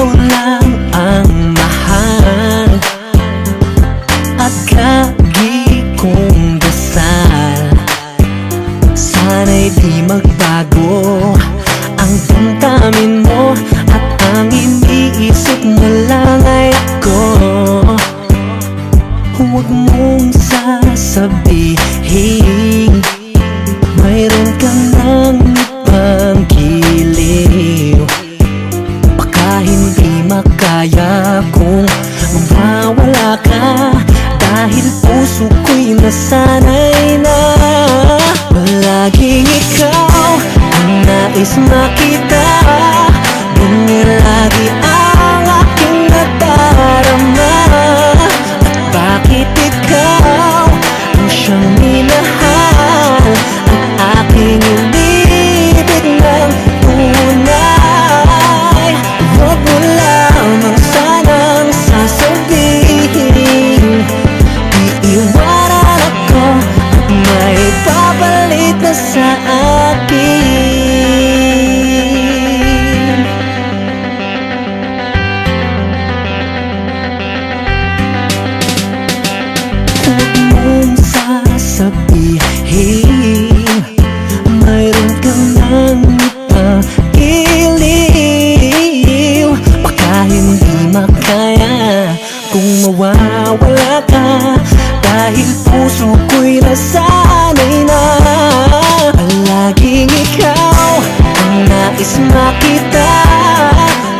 ikaw lang ang mahal at lagi kong dasal. Sana'y di magbago ang damdamin mo at ang iniisip mo lang ay ako. Huwag mong sasabihin mayroon ka nang ibang giliw. Baka hindi makaya kung mawala ka, dahil puso ko'y nasanay na palaging ikaw ang nais makita. Ganyan lagi ang aking nadarama. At bakit ikaw ang siyang minahal, ang aking inibig ng tunay? Huwag mo lamang sanang sasabihin iiwanan ako at may papalit na sa akin. Huwag mong sasabihin mayroon ka nang ipagiliw. Baka hindi makaya kung mawawala ka, dahil puso ko'y nasanay na palaging ikaw ang nais makita.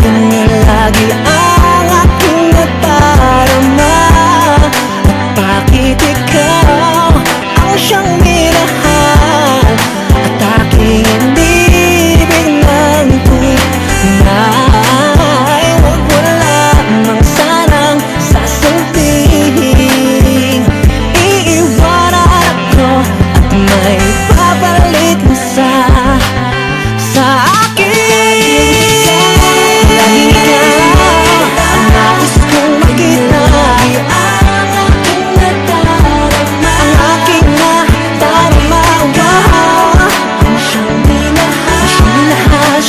Ganyan lagi ang aking nadarama. At bakit ikaw ang siyang minahal, at aking inibig ng tunay? Huwag mo lamang sanang sasabihin iiwanan ako at may papalit na sa akin. Lagi ikaw ang nais kong makita, ang aking nadarama, ang aking nadarama. Ang siyang minahal, siyang minahal.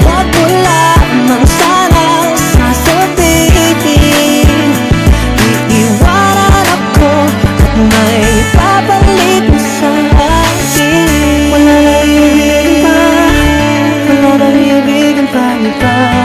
Huwag mo lamang sanang sasabihin iiwanan ako at may papalit na sa akin. Wala nang ibigin pa, wala nang ibigin pa iba.